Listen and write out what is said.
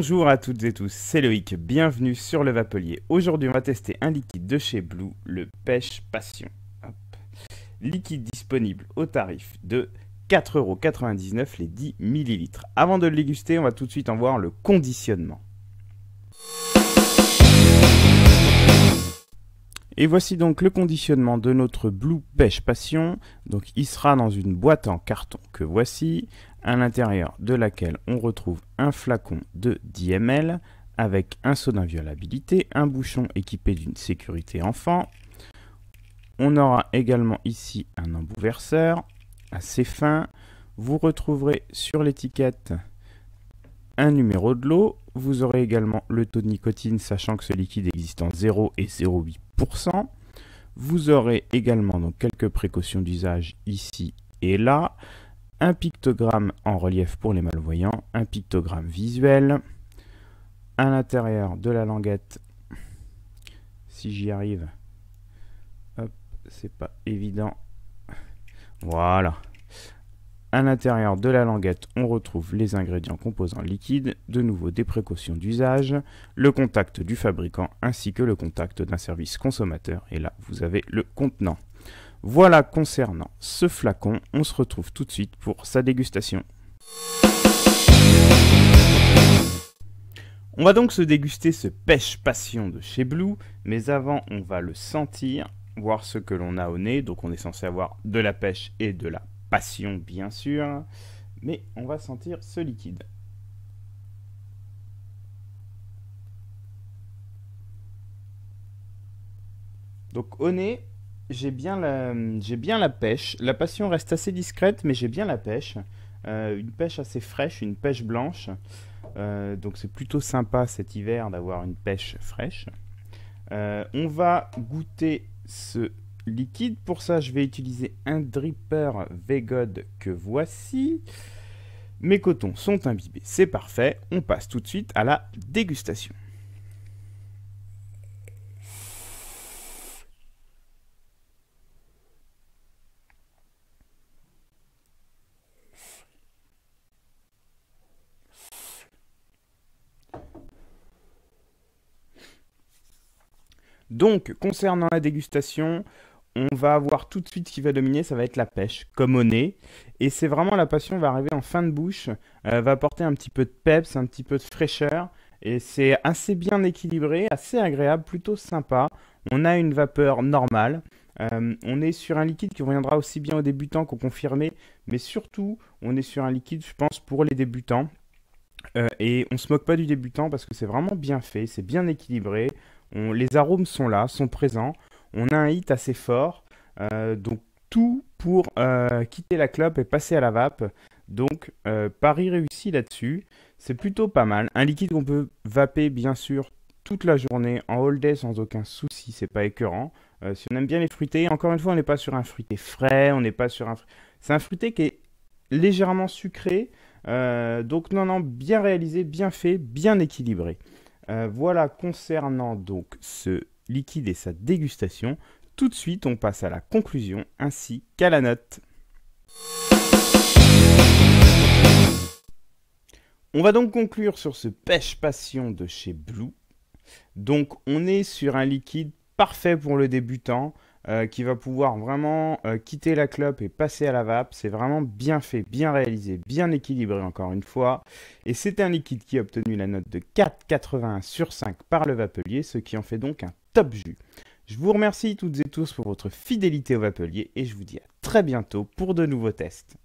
Bonjour à toutes et tous, c'est Loïc, bienvenue sur le Vapelier. Aujourd'hui on va tester un liquide de chez Blue, le Pêche Passion. Hop. Liquide disponible au tarif de 4,99 € les 10 ml. Avant de le déguster, on va tout de suite en voir le conditionnement. Et voici donc le conditionnement de notre Blue Pêche Passion. Donc il sera dans une boîte en carton que voici, à l'intérieur de laquelle on retrouve un flacon de 10 ml avec un seau d'inviolabilité, un bouchon équipé d'une sécurité enfant. On aura également ici un embout verseur assez fin. Vous retrouverez sur l'étiquette un numéro de l'eau. Vous aurez également le taux de nicotine, sachant que ce liquide existe en 0 et 0,8%. Vous aurez également donc quelques précautions d'usage ici et là. Un pictogramme en relief pour les malvoyants, un pictogramme visuel. À l'intérieur de la languette, si j'y arrive, hop, c'est pas évident. Voilà. À l'intérieur de la languette, on retrouve les ingrédients composants liquides, de nouveau des précautions d'usage, le contact du fabricant ainsi que le contact d'un service consommateur. Et là, vous avez le contenant. Voilà concernant ce flacon, on se retrouve tout de suite pour sa dégustation. On va donc se déguster ce Pêche Passion de chez Blue, mais avant on va le sentir, voir ce que l'on a au nez. Donc on est censé avoir de la pêche et de la passion bien sûr, mais on va sentir ce liquide. Donc au nez, j'ai bien la pêche. La passion reste assez discrète, mais j'ai bien la pêche. Une pêche assez fraîche, une pêche blanche. Donc c'est plutôt sympa cet hiver d'avoir une pêche fraîche. On va goûter ce liquide. Pour ça, je vais utiliser un dripper Vegod que voici. Mes cotons sont imbibés, c'est parfait. On passe tout de suite à la dégustation. Donc, concernant la dégustation, on va avoir tout de suite ce qui va dominer, ça va être la pêche, comme au nez. Et c'est vraiment la passion va arriver en fin de bouche, va apporter un petit peu de peps, un petit peu de fraîcheur. Et c'est assez bien équilibré, assez agréable, plutôt sympa. On a une vapeur normale. On est sur un liquide qui reviendra aussi bien aux débutants qu'aux confirmés. Mais surtout, on est sur un liquide, je pense, pour les débutants. Et on ne se moque pas du débutant parce que c'est vraiment bien fait, c'est bien équilibré. Les arômes sont là, sont présents. On a un hit assez fort. Donc tout pour quitter la clope et passer à la vape. Donc pari réussi là-dessus. C'est plutôt pas mal. Un liquide qu'on peut vaper bien sûr toute la journée en all day sans aucun souci. C'est pas écœurant. Si on aime bien les fruités, encore une fois on n'est pas sur un fruité frais. On n'est pas sur un... C'est un fruité qui est légèrement sucré. Donc non, bien réalisé, bien fait, bien équilibré. Voilà concernant donc ce liquide et sa dégustation. Tout de suite, on passe à la conclusion ainsi qu'à la note. On va donc conclure sur ce Pêche Passion de chez Blue. Donc on est sur un liquide parfait pour le débutant. Qui va pouvoir vraiment quitter la clope et passer à la vape. C'est vraiment bien fait, bien réalisé, bien équilibré encore une fois. Et c'est un liquide qui a obtenu la note de 4,81 sur 5 par le Vapelier, ce qui en fait donc un top jus. Je vous remercie toutes et tous pour votre fidélité au Vapelier et je vous dis à très bientôt pour de nouveaux tests.